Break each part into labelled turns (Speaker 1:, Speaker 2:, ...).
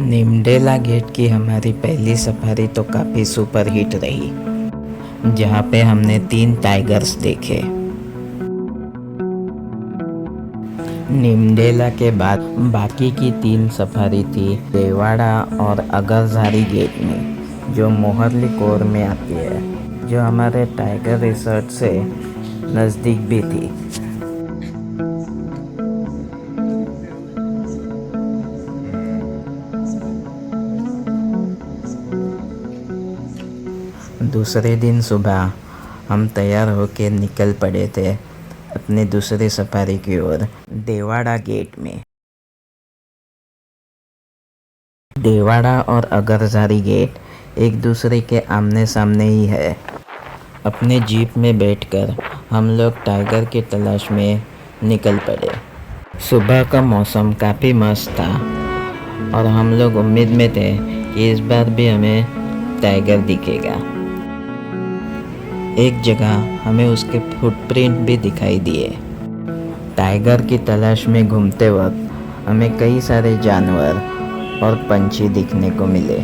Speaker 1: निमडेला gate की हमारी पहली सफारी तो काफ़ी सुपर हिट रही, जहाँ पे हमने 3 टाइगर्स देखे। निमडेला के बाद बाकी की 3 सफारी थी देवाड़ा और अगरजारी गेट में, जो मोहरली कोर में आती है, जो हमारे टाइगर रिसर्च से नज़दीक भी थी। दूसरे दिन सुबह हम तैयार होकर निकल पड़े थे अपने दूसरे सफारी की ओर देवाड़ा गेट में। देवाड़ा और अगरजारी गेट एक दूसरे के आमने सामने ही है। अपने जीप में बैठकर हम लोग टाइगर की तलाश में निकल पड़े। सुबह का मौसम काफ़ी मस्त था और हम लोग उम्मीद में थे कि इस बार भी हमें टाइगर दिखेगा। एक जगह हमें उसके फुटप्रिंट भी दिखाई दिए। टाइगर की तलाश में घूमते वक्त हमें कई सारे जानवर और पंछी दिखने को मिले।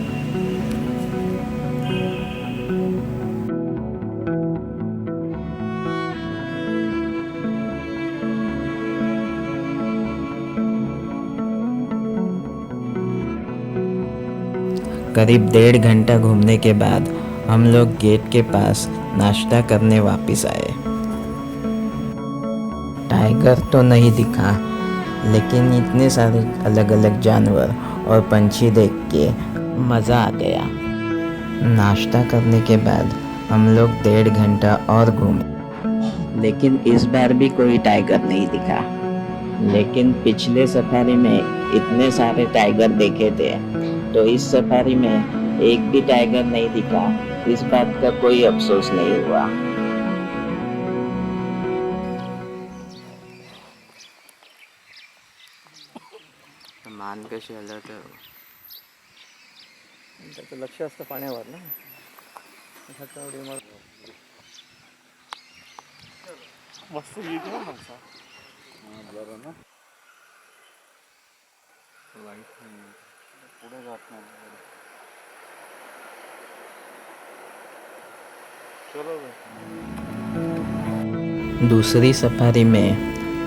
Speaker 1: करीब 1.5 घंटा घूमने के बाद हम लोग गेट के पास नाश्ता करने वापस आए। टाइगर तो नहीं दिखा, लेकिन इतने सारे अलग अलग जानवर और पंछी देख के मज़ा आ गया। नाश्ता करने के बाद हम लोग 1.5 घंटा और घूमे, लेकिन इस बार भी कोई टाइगर नहीं दिखा। लेकिन पिछले सफारी में इतने सारे टाइगर देखे थे, तो इस सफारी में एक भी टाइगर नहीं दिखा। इस बात का कोई अफसोस नहीं हुआ। मान कशी आलं तर
Speaker 2: त्याचं लक्ष असतं पाण्यावर ना. मस्त येते ना माणसा. बरं ना. लाईट नाही पुढे जात नाही. चलो
Speaker 1: दूसरी सफारी में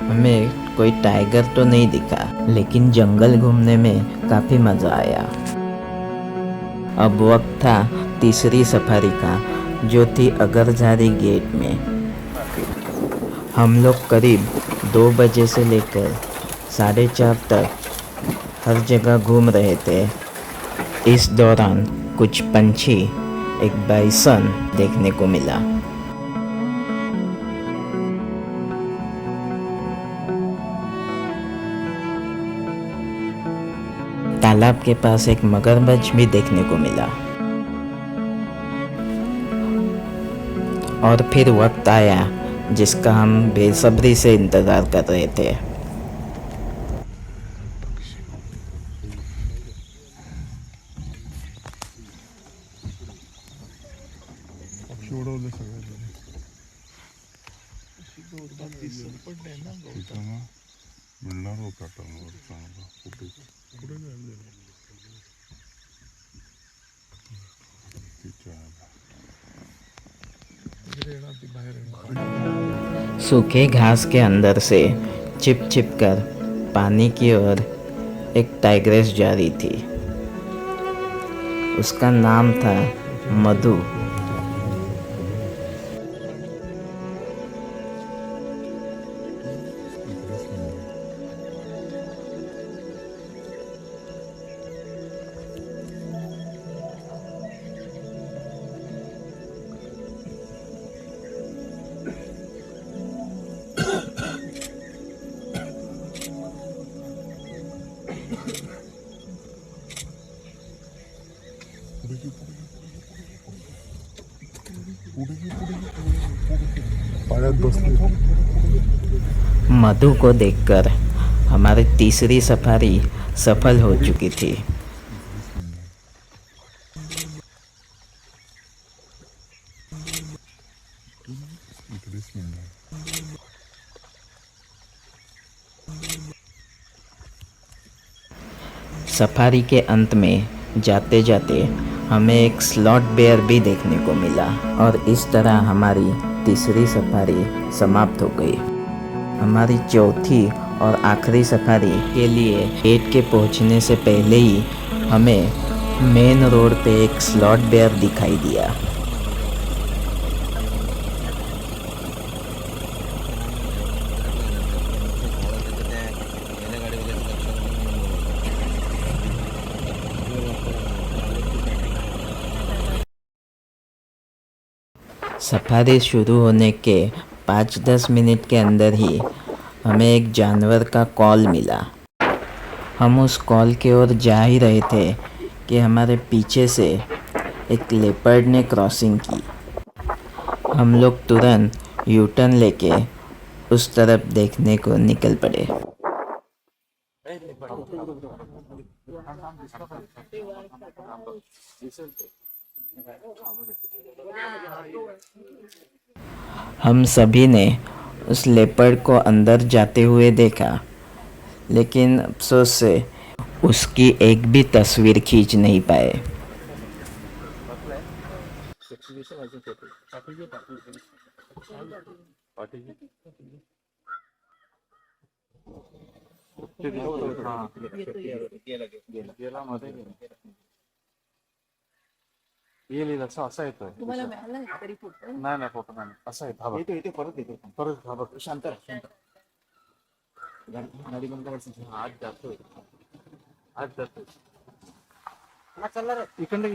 Speaker 1: हमें कोई टाइगर तो नहीं दिखा, लेकिन जंगल घूमने में काफ़ी मज़ा आया। अब वक्त था तीसरी सफारी का, जो थी अगरजारी गेट में। हम लोग करीब 2 बजे से लेकर 4:30 तक हर जगह घूम रहे थे। इस दौरान कुछ पंछी, एक बाइसन देखने को मिला। तालाब के पास एक मगरमच्छ भी देखने को मिला। और फिर वक्त आया जिसका हम बेसब्री से इंतज़ार कर रहे थे।
Speaker 3: मिळणार होता टर्नवर चांगला कुठे कुठे
Speaker 1: सूखे घास के अंदर से छिप छिप कर पानी की ओर एक टाइग्रेस जा रही थी। उसका नाम था मधु। मधु को देखकर हमारी तीसरी सफारी सफल हो चुकी थी। सफारी के अंत में जाते जाते हमें एक स्लॉट बेयर भी देखने को मिला और इस तरह हमारी तीसरी सफारी समाप्त हो गई। हमारी चौथी और आखिरी सफारी के लिए गेट के पहुंचने से पहले ही हमें मेन रोड पे एक स्लॉट बेयर दिखाई दिया। सफारी शुरू होने के 5-10 मिनट के अंदर ही हमें एक जानवर का कॉल मिला। हम उस कॉल की ओर जा ही रहे थे कि हमारे पीछे से एक लेपर्ड ने क्रॉसिंग की। हम लोग तुरंत यू टर्न लेके उस तरफ देखने को निकल पड़े। हम सभी ने उस लेपर्ड को अंदर जाते हुए देखा, लेकिन अफसोस से उसकी एक भी तस्वीर खींच नहीं पाए।
Speaker 2: येईल असं असा येतोय. तुम्हाला मिळाला तरी फोटो नाही नाही फोटो नाही असा येतो. हा बघ येते परत येते परत. हा बघ शांत राहा. गाडी बंद करायची. आज जातोय चालला रे. इकडनं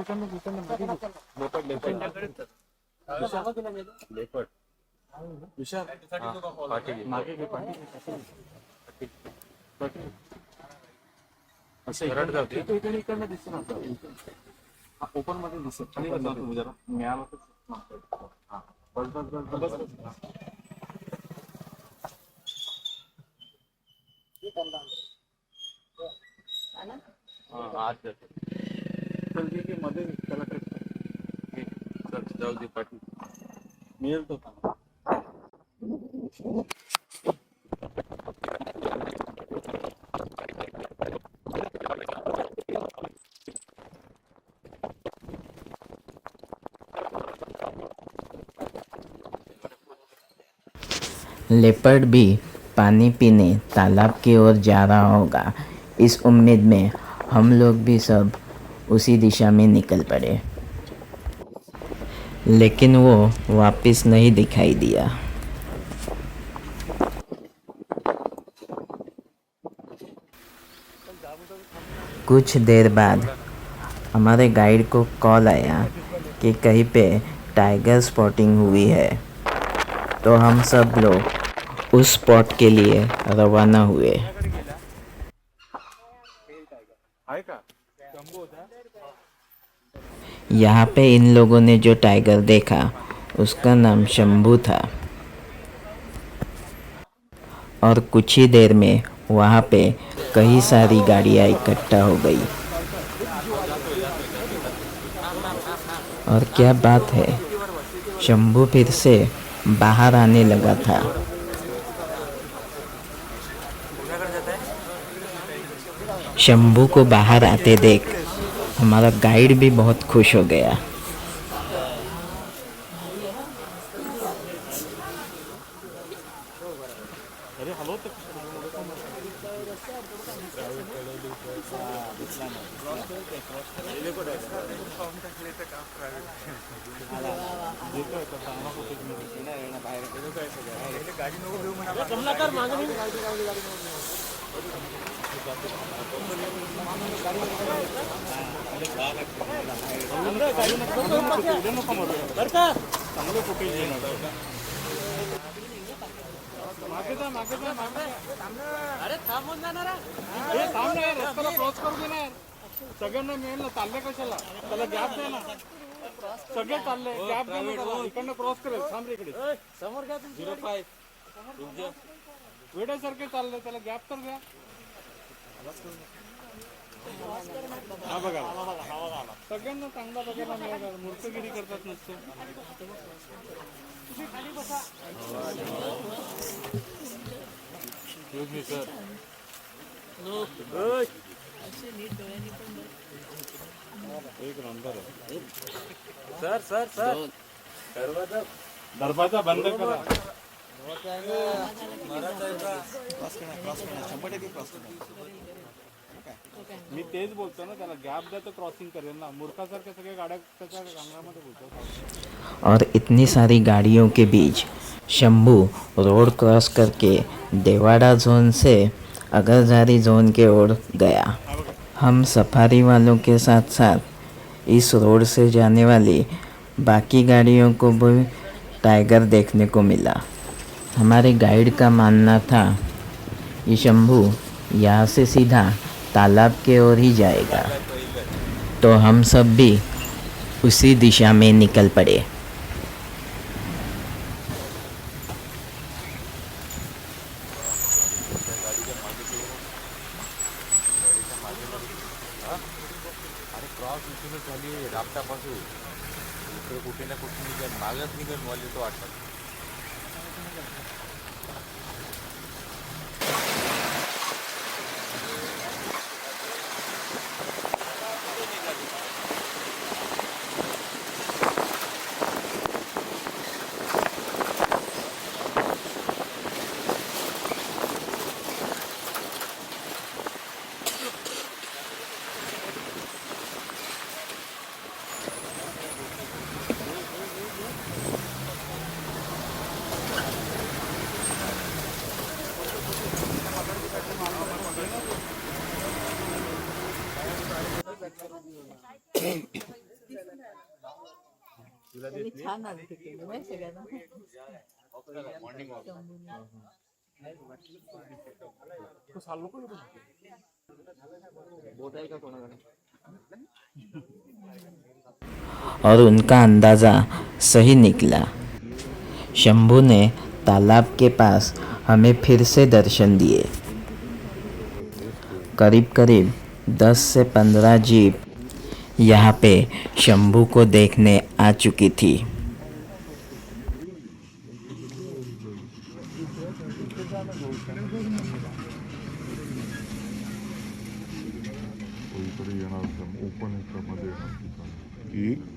Speaker 2: लेपर्ड विशाल मागे घे पाठी असं इकडनं दिसतं ना ओपन मध्ये दिसत तुम्ही जरा मिळालं बस आज मध्ये त्याला जाऊ दे पाठी मिळेल तो.
Speaker 1: लेपर्ड भी पानी पीने तालाब की ओर जा रहा होगा, इस उम्मीद में हम लोग भी सब उसी दिशा में निकल पड़े, लेकिन वो वापस नहीं दिखाई दिया। कुछ देर बाद हमारे गाइड को कॉल आया कि कहीं पे टाइगर स्पॉटिंग हुई है, तो हम सब लोग उस स्पॉट के लिए रवाना हुए। यहाँ पे इन लोगों ने जो टाइगर देखा उसका नाम शंभू था, और कुछ ही देर में वहाँ पे कई सारी गाड़ियाँ इकट्ठा हो गई। और क्या बात है, शंभू फिर से बाहर आने लगा था। शंभू को बाहर आते देख हमारा गाइड भी बहुत खुश हो गया।
Speaker 2: सगळ्यांना मिळेल ना. चालले कशाला त्याला गॅप द्या ना. सगळे चालले गॅप द्या ना. इकडनं क्रॉस करेल. थांब रे इकडे समोर घ्या. 05 वेड्यासारखे चालले, त्याला गॅप तर द्या. हा बघा सगळ्यांना चांगला बघायला मिळाला. मूर्तगिरी करतात नुसतं. सर एक नंबर है. सर दरवाजा बंद करा. मी तेच बोलतो ना, त्याला गॅप द्या तर क्रॉसिंग करेल ना. मूर्खासारख्या सगळ्या गाड्या त्याच्या अंगणामध्ये बोलतो.
Speaker 1: और इतनी सारी गाड़ियों के बीच शंभू रोड क्रॉस करके देवाड़ा जोन से अगरजारी जोन के ओर गया। हम सफारी वालों के साथ साथ इस रोड से जाने वाली बाकी गाड़ियों को भी टाइगर देखने को मिला। हमारे गाइड का मानना था कि शंभू यहाँ से सीधा तालाब के ओर ही जाएगा, तो हम सब भी उसी दिशा में निकल पड़े।
Speaker 3: क्रॉस इथूनच झाली रापटापासून इकडे कुठे ना कुठे निघेल मागच निघेल मला तो वाटतं.
Speaker 4: छान आली तिकडे माहिती आहे का?
Speaker 1: और उनका अंदाज़ा सही निकला। शंभू ने तालाब के पास हमें फिर से दर्शन दिए। करीब करीब 10 से 15 जीप यहाँ पे शंभू को देखने आ चुकी थी।
Speaker 3: कोणीतरी येणार ओपन ह्याच्यामध्ये येणार.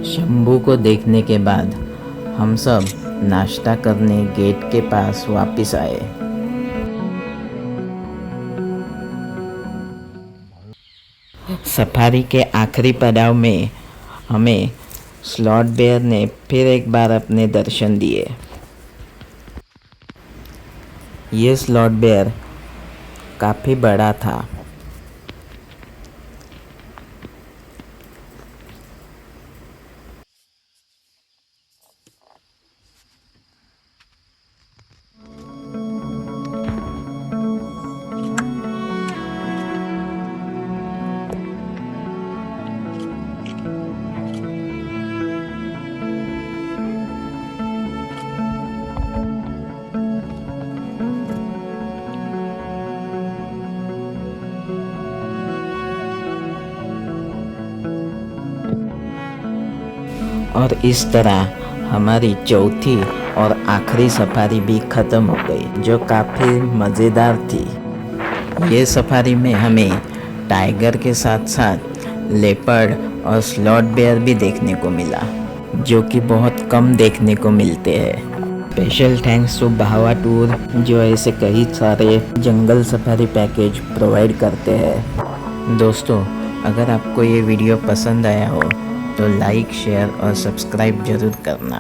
Speaker 1: शंभू को देखने के बाद हम सब नाश्ता करने गेट के पास वापस आए। सफारी के आखिरी पड़ाव में हमें स्लॉट बेयर ने फिर एक बार अपने दर्शन दिए। ये स्लॉट बेयर काफ़ी बड़ा था। और इस तरह हमारी चौथी और आखिरी सफारी भी ख़त्म हो गई, जो काफ़ी मज़ेदार थी। ये सफारी में हमें टाइगर के साथ साथ लेपर्ड और स्लॉट बेयर भी देखने को मिला, जो कि बहुत कम देखने को मिलते हैं। स्पेशल थैंक्स टू बाहवा टूर, जो ऐसे कई सारे जंगल सफारी पैकेज प्रोवाइड करते हैं। दोस्तों, अगर आपको ये वीडियो पसंद आया हो तो लाइक, शेयर और सब्सक्राइब ज़रूर करना।